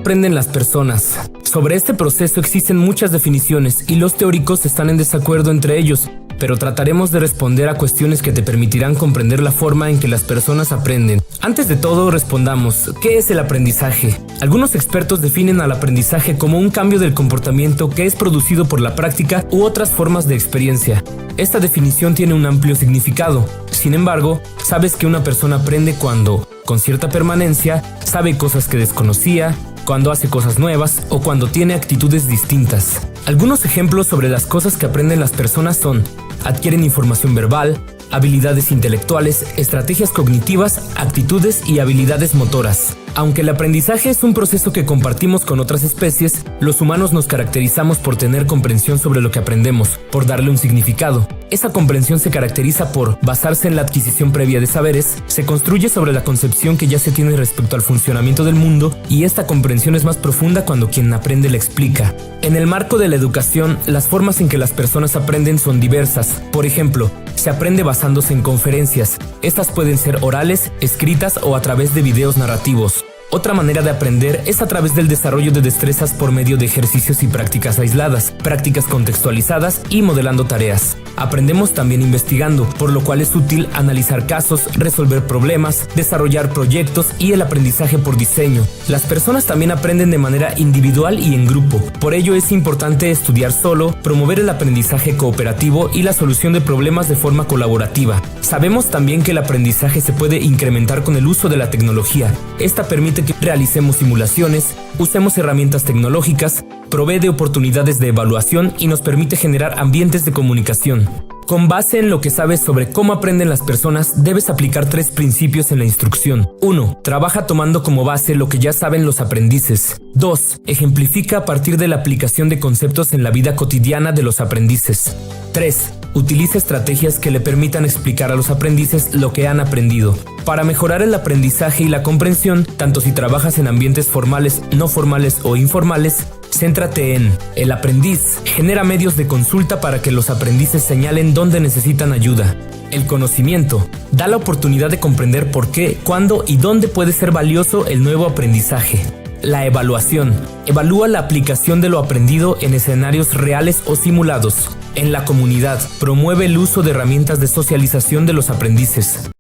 aprenden las personas? Sobre este proceso existen muchas definiciones y los teóricos están en desacuerdo entre ellos, pero trataremos de responder a cuestiones que te permitirán comprender la forma en que las personas aprenden. Antes de todo, respondamos, ¿qué es el aprendizaje? Algunos expertos definen al aprendizaje como un cambio del comportamiento que es producido por la práctica u otras formas de experiencia. Esta definición tiene un amplio significado. Sin embargo, sabes que una persona aprende cuando, con cierta permanencia, sabe cosas que desconocía, cuando hace cosas nuevas o cuando tiene actitudes distintas. Algunos ejemplos sobre las cosas que aprenden las personas son: adquieren información verbal, habilidades intelectuales, estrategias cognitivas, actitudes y habilidades motoras. Aunque el aprendizaje es un proceso que compartimos con otras especies, los humanos nos caracterizamos por tener comprensión sobre lo que aprendemos, por darle un significado. Esa comprensión se caracteriza por basarse en la adquisición previa de saberes, se construye sobre la concepción que ya se tiene respecto al funcionamiento del mundo, y esta comprensión es más profunda cuando quien aprende la explica. En el marco de la educación, las formas en que las personas aprenden son diversas. Por ejemplo, se aprende basándose en conferencias. Estas pueden ser orales, escritas o a través de videos narrativos. Otra manera de aprender es a través del desarrollo de destrezas por medio de ejercicios y prácticas aisladas, prácticas contextualizadas y modelando tareas. Aprendemos también investigando, por lo cual es útil analizar casos, resolver problemas, desarrollar proyectos y el aprendizaje por diseño. Las personas también aprenden de manera individual y en grupo. Por ello es importante estudiar solo, promover el aprendizaje cooperativo y la solución de problemas de forma colaborativa. Sabemos también que el aprendizaje se puede incrementar con el uso de la tecnología. Esta permite que realicemos simulaciones, usemos herramientas tecnológicas, provee de oportunidades de evaluación y nos permite generar ambientes de comunicación. Con base en lo que sabes sobre cómo aprenden las personas, debes aplicar 3 principios en la instrucción. 1. Trabaja tomando como base lo que ya saben los aprendices. 2. Ejemplifica a partir de la aplicación de conceptos en la vida cotidiana de los aprendices. 3. Utiliza estrategias que le permitan explicar a los aprendices lo que han aprendido. Para mejorar el aprendizaje y la comprensión, tanto si trabajas en ambientes formales, no formales o informales, céntrate en el aprendiz. Genera medios de consulta para que los aprendices señalen dónde necesitan ayuda. El conocimiento. Da la oportunidad de comprender por qué, cuándo y dónde puede ser valioso el nuevo aprendizaje. La evaluación. Evalúa la aplicación de lo aprendido en escenarios reales o simulados. En la comunidad. Promueve el uso de herramientas de socialización de los aprendices.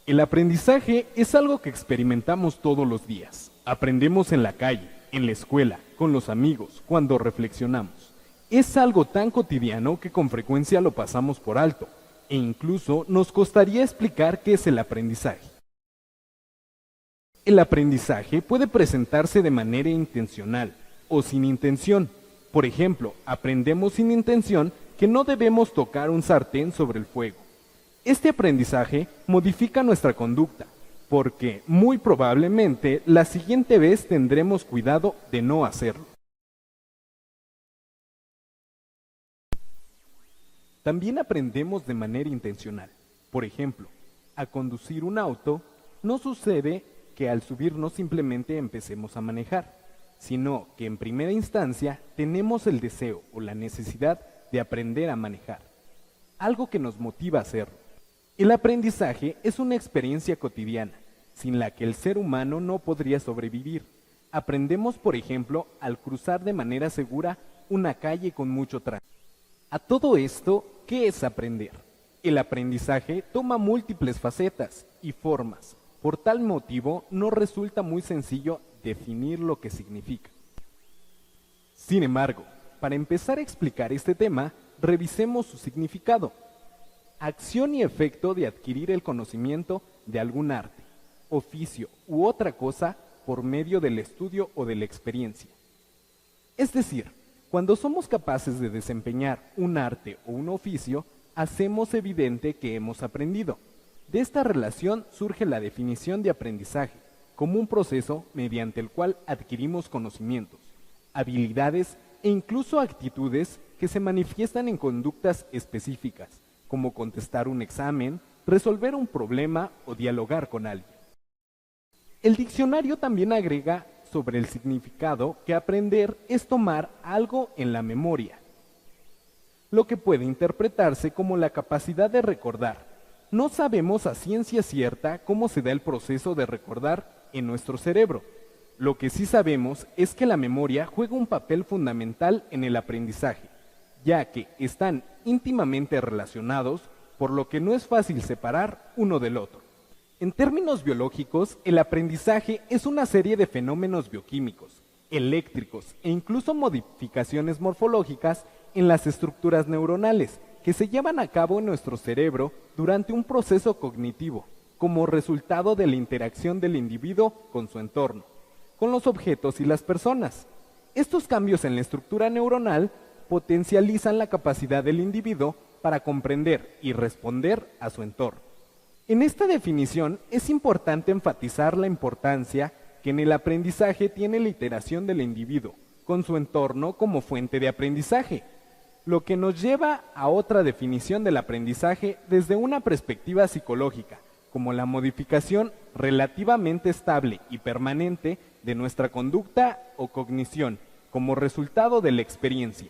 El aprendizaje es algo que experimentamos todos los días. Aprendemos en la calle, en la escuela, con los amigos, cuando reflexionamos. Es algo tan cotidiano que con frecuencia lo pasamos por alto, e incluso nos costaría explicar qué es el aprendizaje. El aprendizaje puede presentarse de manera intencional o sin intención. Por ejemplo, aprendemos sin intención que no debemos tocar un sartén sobre el fuego. Este aprendizaje modifica nuestra conducta, porque muy probablemente la siguiente vez tendremos cuidado de no hacerlo. También aprendemos de manera intencional. Por ejemplo, a conducir un auto no sucede que al subirnos simplemente empecemos a manejar, sino que en primera instancia tenemos el deseo o la necesidad de aprender a manejar, algo que nos motiva a hacerlo. El aprendizaje es una experiencia cotidiana, sin la que el ser humano no podría sobrevivir. Aprendemos, por ejemplo, al cruzar de manera segura una calle con mucho tráfico. A todo esto, ¿qué es aprender? El aprendizaje toma múltiples facetas y formas. Por tal motivo, no resulta muy sencillo definir lo que significa. Sin embargo, para empezar a explicar este tema, revisemos su significado. Acción y efecto de adquirir el conocimiento de algún arte, oficio u otra cosa por medio del estudio o de la experiencia. Es decir, cuando somos capaces de desempeñar un arte o un oficio, hacemos evidente que hemos aprendido. De esta relación surge la definición de aprendizaje, como un proceso mediante el cual adquirimos conocimientos, habilidades e incluso actitudes que se manifiestan en conductas específicas, como contestar un examen, resolver un problema o dialogar con alguien. El diccionario también agrega sobre el significado que aprender es tomar algo en la memoria, lo que puede interpretarse como la capacidad de recordar. No sabemos a ciencia cierta cómo se da el proceso de recordar en nuestro cerebro. Lo que sí sabemos es que la memoria juega un papel fundamental en el aprendizaje, ya que están íntimamente relacionados, por lo que no es fácil separar uno del otro. En términos biológicos, el aprendizaje es una serie de fenómenos bioquímicos, eléctricos e incluso modificaciones morfológicas en las estructuras neuronales que se llevan a cabo en nuestro cerebro durante un proceso cognitivo, como resultado de la interacción del individuo con su entorno, con los objetos y las personas. Estos cambios en la estructura neuronal potencializan la capacidad del individuo para comprender y responder a su entorno. En esta definición es importante enfatizar la importancia que en el aprendizaje tiene la iteración del individuo con su entorno como fuente de aprendizaje, lo que nos lleva a otra definición del aprendizaje desde una perspectiva psicológica, como la modificación relativamente estable y permanente de nuestra conducta o cognición como resultado de la experiencia.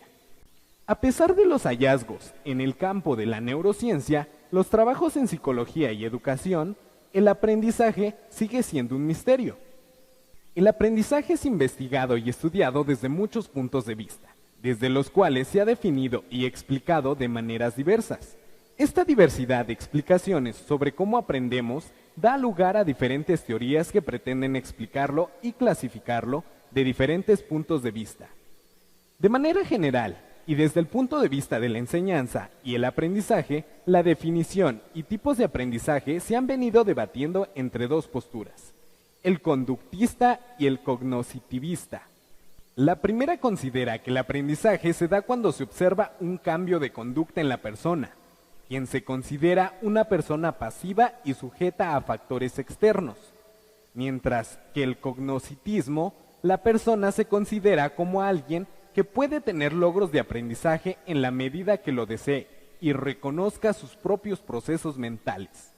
A pesar de los hallazgos en el campo de la neurociencia, los trabajos en psicología y educación, el aprendizaje sigue siendo un misterio. El aprendizaje es investigado y estudiado desde muchos puntos de vista, desde los cuales se ha definido y explicado de maneras diversas. Esta diversidad de explicaciones sobre cómo aprendemos da lugar a diferentes teorías que pretenden explicarlo y clasificarlo de diferentes puntos de vista. De manera general, y desde el punto de vista de la enseñanza y el aprendizaje, la definición y tipos de aprendizaje se han venido debatiendo entre dos posturas, el conductista y el cognoscitivista. La primera considera que el aprendizaje se da cuando se observa un cambio de conducta en la persona, quien se considera una persona pasiva y sujeta a factores externos, mientras que el cognoscitismo, la persona se considera como alguien que puede tener logros de aprendizaje en la medida que lo desee y reconozca sus propios procesos mentales.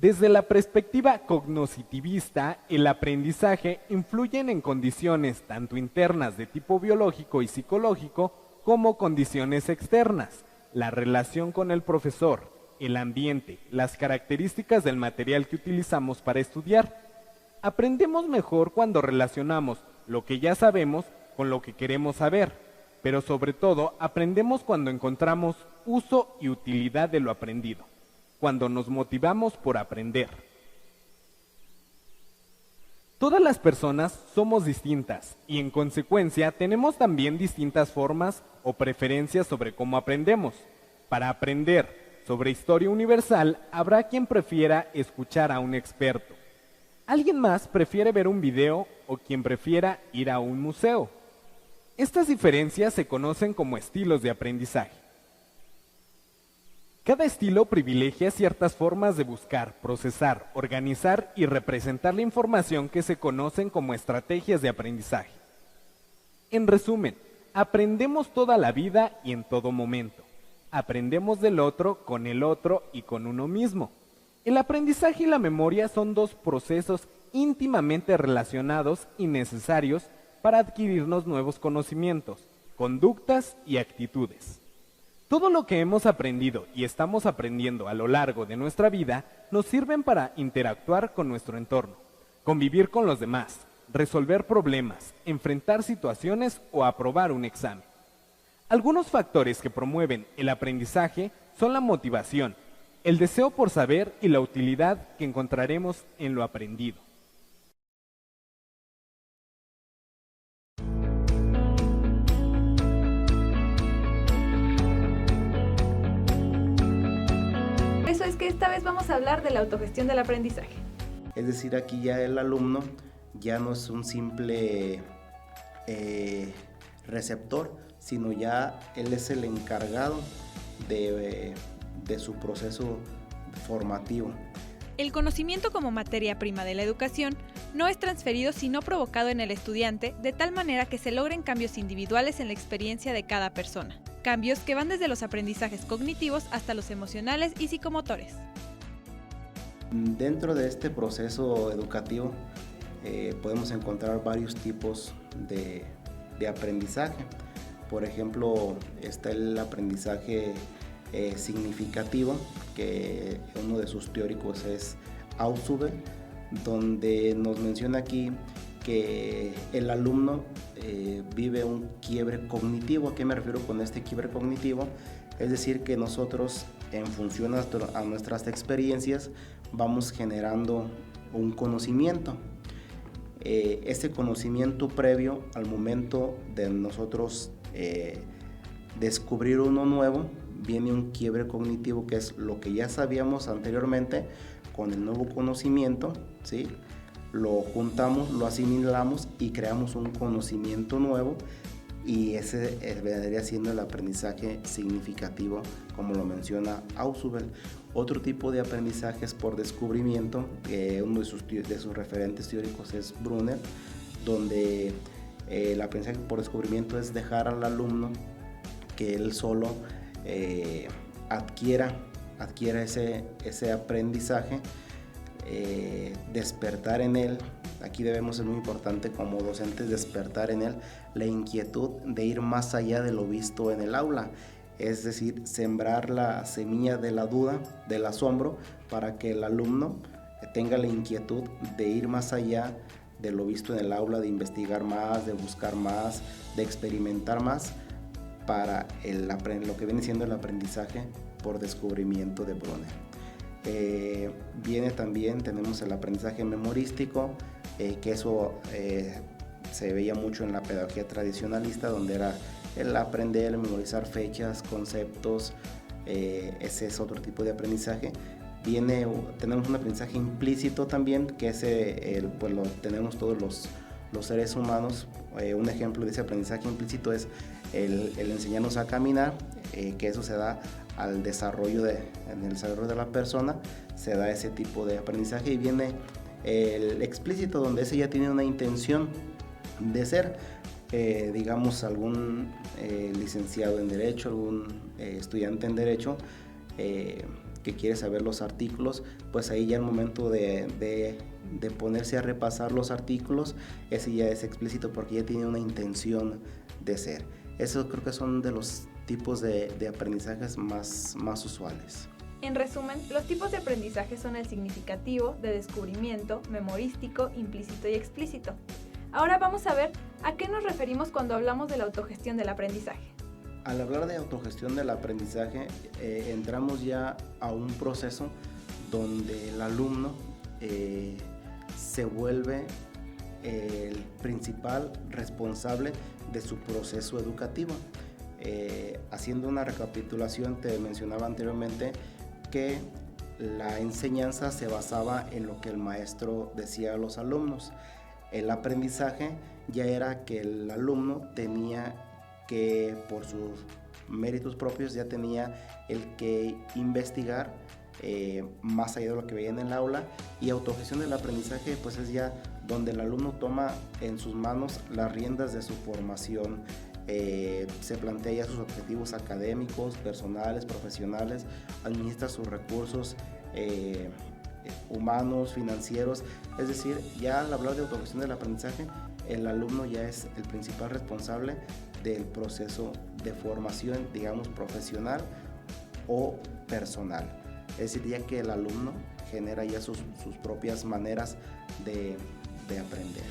Desde la perspectiva cognoscitivista, el aprendizaje influye en condiciones tanto internas de tipo biológico y psicológico como condiciones externas, la relación con el profesor, el ambiente, las características del material que utilizamos para estudiar. Aprendemos mejor cuando relacionamos lo que ya sabemos con lo que queremos saber, pero sobre todo aprendemos cuando encontramos uso y utilidad de lo aprendido, cuando nos motivamos por aprender. Todas las personas somos distintas y en consecuencia tenemos también distintas formas o preferencias sobre cómo aprendemos. Para aprender sobre historia universal habrá quien prefiera escuchar a un experto. Alguien más prefiere ver un video o quien prefiera ir a un museo. Estas diferencias se conocen como estilos de aprendizaje. Cada estilo privilegia ciertas formas de buscar, procesar, organizar y representar la información que se conocen como estrategias de aprendizaje. En resumen, aprendemos toda la vida y en todo momento. Aprendemos del otro, con el otro y con uno mismo. El aprendizaje y la memoria son dos procesos íntimamente relacionados y necesarios para adquirirnos nuevos conocimientos, conductas y actitudes. Todo lo que hemos aprendido y estamos aprendiendo a lo largo de nuestra vida nos sirven para interactuar con nuestro entorno, convivir con los demás, resolver problemas, enfrentar situaciones o aprobar un examen. Algunos factores que promueven el aprendizaje son la motivación, el deseo por saber y la utilidad que encontraremos en lo aprendido. Eso es que esta vez vamos a hablar de la autogestión del aprendizaje. Es decir, aquí ya el alumno ya no es un simple receptor, sino ya él es el encargado de su proceso formativo. El conocimiento como materia prima de la educación no es transferido sino provocado en el estudiante de tal manera que se logren cambios individuales en la experiencia de cada persona. Cambios que van desde los aprendizajes cognitivos hasta los emocionales y psicomotores. Dentro de este proceso educativo podemos encontrar varios tipos de aprendizaje. Por ejemplo, está el aprendizaje significativo, que uno de sus teóricos es Ausubel, donde nos menciona aquí que el alumno vive un quiebre cognitivo. ¿A qué me refiero con este quiebre cognitivo? Es decir, que nosotros, en función a nuestras experiencias, vamos generando un conocimiento. Ese conocimiento previo al momento de nosotros descubrir uno nuevo, viene un quiebre cognitivo, que es lo que ya sabíamos anteriormente con el nuevo conocimiento, ¿sí? Lo juntamos, lo asimilamos y creamos un conocimiento nuevo, y ese vendría siendo el aprendizaje significativo, como lo menciona Ausubel. Otro tipo de aprendizaje es por descubrimiento, uno de sus referentes teóricos es Brunner, donde el aprendizaje por descubrimiento es dejar al alumno que él solo adquiera ese aprendizaje, despertar en él. Aquí debemos ser muy importante como docentes, despertar en él la inquietud de ir más allá de lo visto en el aula, es decir, sembrar la semilla de la duda, del asombro, para que el alumno tenga la inquietud de ir más allá de lo visto en el aula, de investigar más, de buscar más, de experimentar más, para lo que viene siendo el aprendizaje por descubrimiento de Brunner. Viene también, tenemos el aprendizaje memorístico, que eso se veía mucho en la pedagogía tradicionalista, donde era el aprender, memorizar fechas, conceptos. Ese es otro tipo de aprendizaje. Tenemos un aprendizaje implícito también, que pues lo tenemos todos los seres humanos. Un ejemplo de ese aprendizaje implícito es el enseñarnos a caminar, que eso se da en el desarrollo de la persona, se da ese tipo de aprendizaje. Y viene el explícito, donde ese ya tiene una intención de ser, digamos, algún licenciado en Derecho, algún estudiante en Derecho, que quiere saber los artículos, pues ahí ya el momento de ponerse a repasar los artículos, ese ya es explícito porque ya tiene una intención de ser. Eso creo que son de los tipos de aprendizajes más usuales. En resumen, los tipos de aprendizaje son el significativo, de descubrimiento, memorístico, implícito y explícito. Ahora vamos a ver a qué nos referimos cuando hablamos de la autogestión del aprendizaje. Al hablar de autogestión del aprendizaje, entramos ya a un proceso donde el alumno se vuelve el principal responsable de su proceso educativo. Haciendo una recapitulación, te mencionaba anteriormente que la enseñanza se basaba en lo que el maestro decía a los alumnos. El aprendizaje ya era que el alumno tenía que, por sus méritos propios, ya tenía el que investigar más allá de lo que veía en el aula. Y autogestión del aprendizaje pues es ya donde el alumno toma en sus manos las riendas de su formación, se plantea ya sus objetivos académicos, personales, profesionales, administra sus recursos humanos, financieros. Es decir, ya al hablar de autogestión del aprendizaje, el alumno ya es el principal responsable del proceso de formación, digamos, profesional o personal. Es decir, ya que el alumno genera ya sus propias maneras de aprender.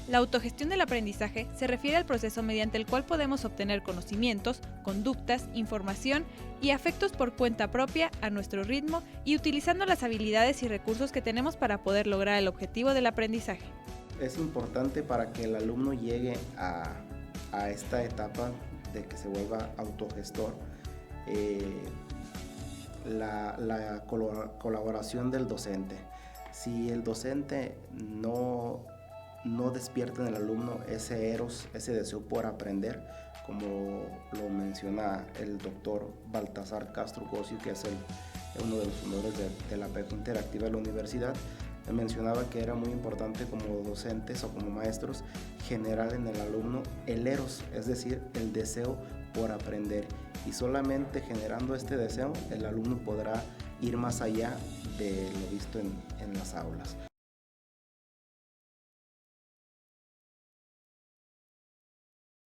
La autogestión del aprendizaje se refiere al proceso mediante el cual podemos obtener conocimientos, conductas, información y afectos por cuenta propia, a nuestro ritmo y utilizando las habilidades y recursos que tenemos para poder lograr el objetivo del aprendizaje. Es importante para que el alumno llegue a esta etapa de que se vuelva autogestor, la colaboración del docente. Si el docente no despierta en el alumno ese eros, ese deseo por aprender, como lo menciona el doctor Baltasar Castro Cosio, que es uno de los fundadores de la pedagogía interactiva de la universidad, mencionaba que era muy importante como docentes o como maestros generar en el alumno el eros, es decir, el deseo por aprender, y solamente generando este deseo el alumno podrá ir más allá de lo visto en las aulas.